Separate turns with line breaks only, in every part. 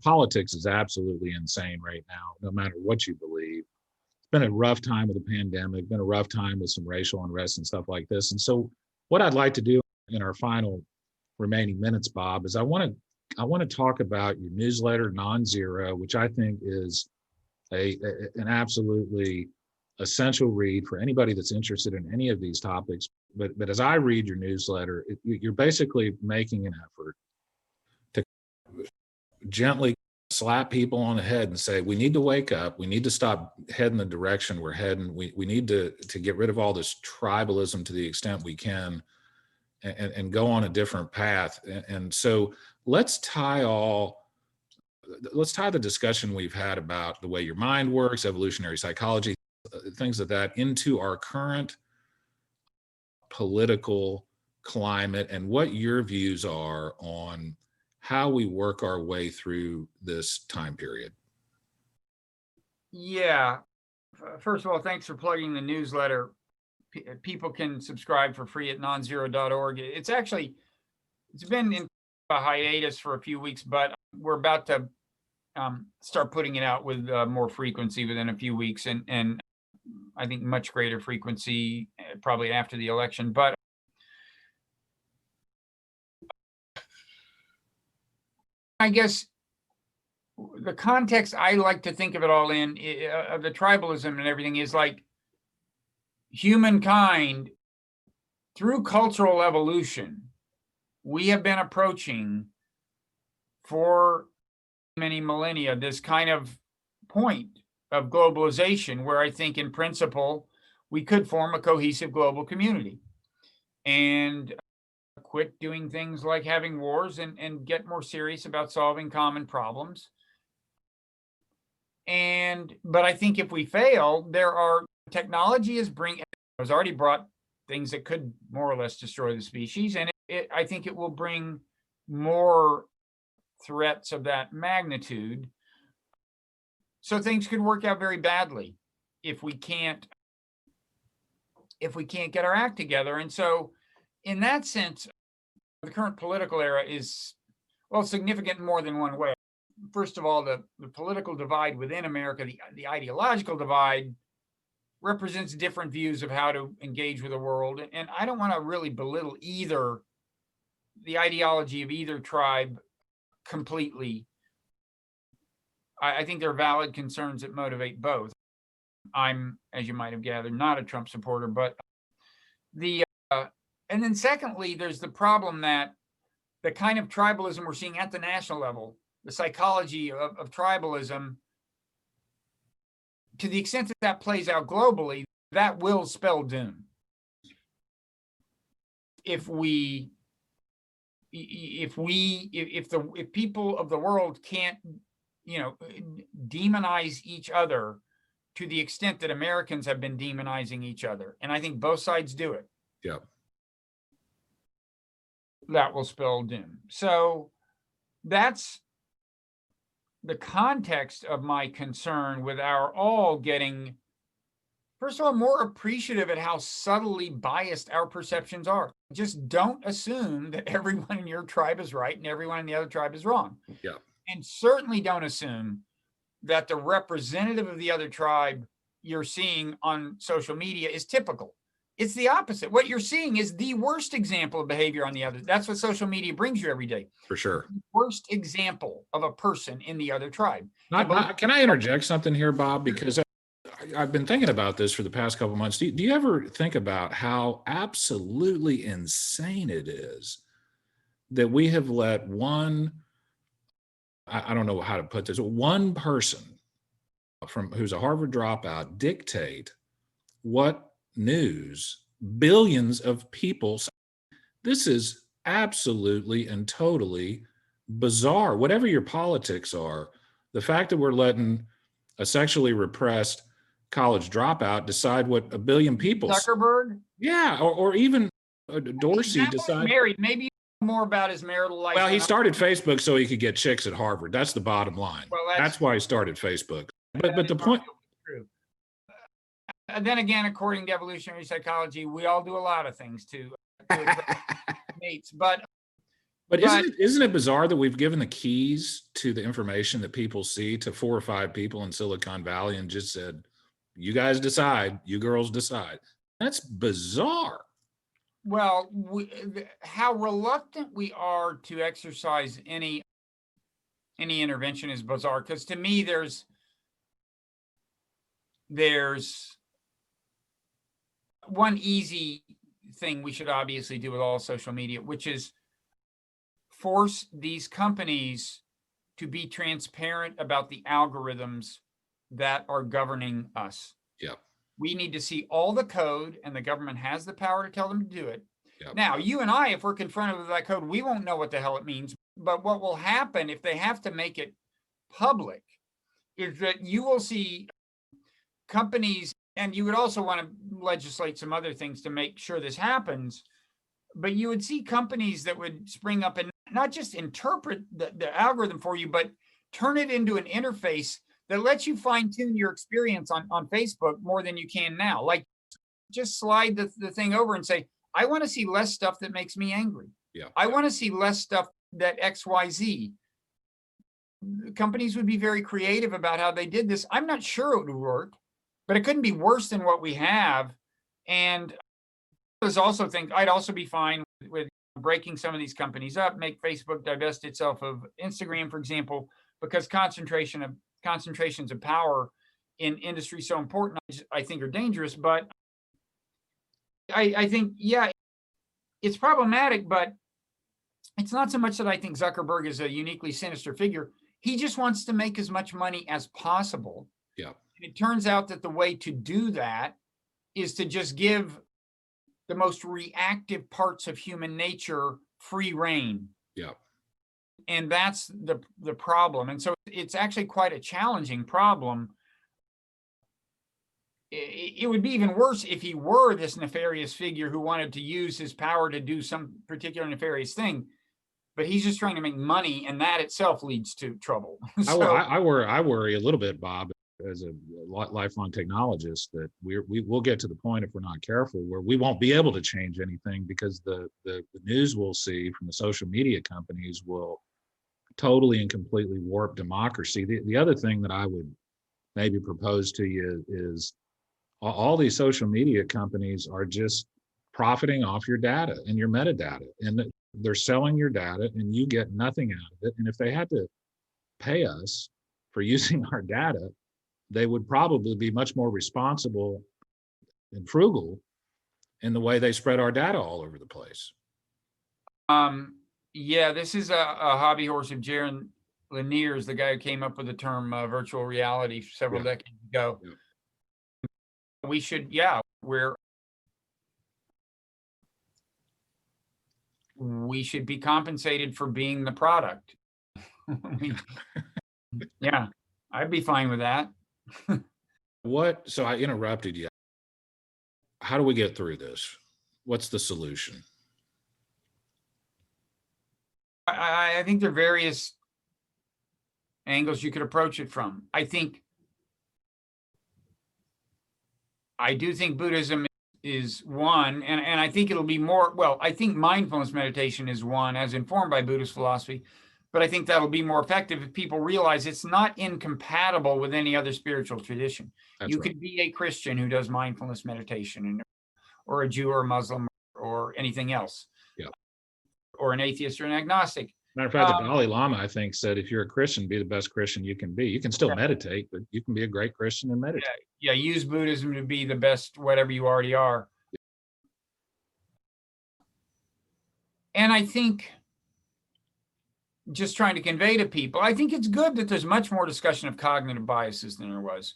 Politics is absolutely insane right now, no matter what you believe. It's been a rough time with the pandemic, been a rough time with some racial unrest and stuff like this. And so what I'd like to do in our final remaining minutes, Bob, is I want to talk about your newsletter, Non-Zero, which I think is an absolutely essential read for anybody that's interested in any of these topics. But as I read your newsletter, you're basically making an effort to gently slap people on the head and say, we need to wake up. We need to stop heading the direction we're heading. We need to get rid of all this tribalism to the extent we can and go on a different path. And so let's tie the discussion we've had about the way your mind works, evolutionary psychology, things like that, into our current political climate and what your views are on how we work our way through this time period.
Yeah. First of all, thanks for plugging the newsletter. People can subscribe for free at nonzero.org. It's been in a hiatus for a few weeks, but we're about to start putting it out with more frequency within a few weeks, and I think much greater frequency probably after the election. But I guess the context I like to think of it all in, of the tribalism and everything, is like humankind, through cultural evolution, we have been approaching for many millennia this kind of point of globalization where I think in principle we could form a cohesive global community and quit doing things like having wars and get more serious about solving common problems. But I think if we fail, technology has already brought things that could more or less destroy the species, and I think it will bring more threats of that magnitude. So things could work out very badly if we can't get our act together. And so in that sense, the current political era is, well, significant in more than one way. First of all, the political divide within America, the ideological divide, represents different views of how to engage with the world. And I don't want to really belittle the ideology of either tribe completely. I think there are valid concerns that motivate both. I'm, as you might have gathered, not a Trump supporter, but and then secondly, there's the problem that the kind of tribalism we're seeing at the national level, the psychology of tribalism, to the extent that plays out globally, that will spell doom. If people of the world can't, demonize each other to the extent that Americans have been demonizing each other, and I think both sides do it.
Yeah.
That will spell doom. So that's the context of my concern with our all getting, first of all, more appreciative at how subtly biased our perceptions are. Just don't assume that everyone in your tribe is right and everyone in the other tribe is wrong.
Yeah.
And certainly don't assume that the representative of the other tribe you're seeing on social media is typical. It's the opposite. What you're seeing is the worst example of behavior on the other. That's what social media brings you every day.
For sure.
The worst example of a person in the other tribe.
Can I interject something here, Bob? Because I've been thinking about this for the past couple of months. Do you ever think about how absolutely insane it is that we have let I don't know how to put this, one person who's a Harvard dropout dictate what news billions of people say? This is absolutely and totally bizarre. Whatever your politics are, the fact that we're letting a sexually repressed college dropout decide what a billion people
Zuckerberg?
Yeah, or even Dorsey decide.
Married, maybe more about his marital life.
Well, he started Facebook so he could get chicks at Harvard. That's the bottom line.
Well,
that's why he started Facebook. But the point.
True. Then again, according to evolutionary psychology, we all do a lot of things to mates. But
But
But
isn't it bizarre that we've given the keys to the information that people see to 4 or 5 people in Silicon Valley and just said, "You guys decide, you girls decide." That's bizarre.
well, how reluctant we are to exercise any intervention is bizarre, because to me there's one easy thing we should obviously do with all social media, which is force these companies to be transparent about the algorithms that are governing us.
Yep.
We need to see all the code, and the government has the power to tell them to do it.
Yep.
Now, you and I, if we're confronted with that code, we won't know what the hell it means. But what will happen if they have to make it public is that you will see companies, and you would also want to legislate some other things to make sure this happens, but you would see companies that would spring up and not just interpret the algorithm for you, but turn it into an interface that lets you fine tune your experience on Facebook more than you can now. Like, just slide the thing over and say, I want to see less stuff that makes me angry.
Yeah.
I want to see less stuff that XYZ. Companies would be very creative about how they did this. I'm not sure it would work, but it couldn't be worse than what we have. And I also think I'd also be fine with breaking some of these companies up, make Facebook divest itself of Instagram, for example, because concentrations of power in industry so important, I think are dangerous. But I think, yeah, it's problematic, but it's not so much that I think Zuckerberg is a uniquely sinister figure. He just wants to make as much money as possible.
Yeah.
It turns out that the way to do that is to just give the most reactive parts of human nature free rein.
Yeah.
And that's the problem. And so it's actually quite a challenging problem. It would be even worse if he were this nefarious figure who wanted to use his power to do some particular nefarious thing, but he's just trying to make money, and that itself leads to trouble.
So, I worry a little bit, Bob, as a lifelong technologist, that we will get to the point, if we're not careful, where we won't be able to change anything, because the news we'll see from the social media companies will totally and completely warp democracy. The other thing that I would maybe propose to you is all these social media companies are just profiting off your data and your metadata, and they're selling your data and you get nothing out of it. And if they had to pay us for using our data, they would probably be much more responsible and frugal in the way they spread our data all over the place.
Yeah, this is a hobby horse of Jaron Lanier's, the guy who came up with the term virtual reality several decades ago.
Yeah.
We should, we should be compensated for being the product. Yeah, I'd be fine with that.
So I interrupted you. How do we get through this? What's the solution?
I think there are various angles you could approach it from. I do think Buddhism is one, and I think it'll be more, well, I think mindfulness meditation is one, as informed by Buddhist philosophy, but I think that'll be more effective if people realize it's not incompatible with any other spiritual tradition. You could be a Christian who does mindfulness meditation, or a Jew or a Muslim or anything else, or an atheist or an agnostic.
Matter of fact, the Dalai Lama, I think, said, if you're a Christian, be the best Christian you can be. You can still meditate, but you can be a great Christian and meditate.
Yeah, use Buddhism to be the best whatever you already are. And I think, just trying to convey to people, I think it's good that there's much more discussion of cognitive biases than there was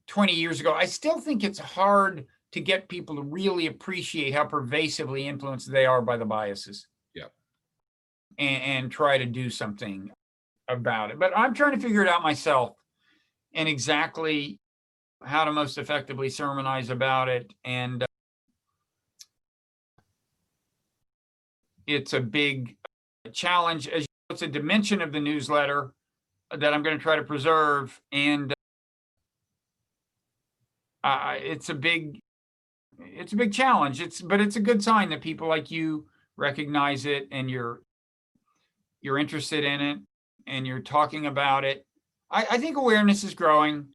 20 years ago. I still think it's hard to get people to really appreciate how pervasively influenced they are by the biases. And try to do something about it. But I'm trying to figure it out myself, and exactly how to most effectively sermonize about it. And it's a big challenge. As you know, it's a dimension of the newsletter that I'm going to try to preserve. And it's a big challenge. But it's a good sign that people like you recognize it and you're interested in it and you're talking about it. I think awareness is growing.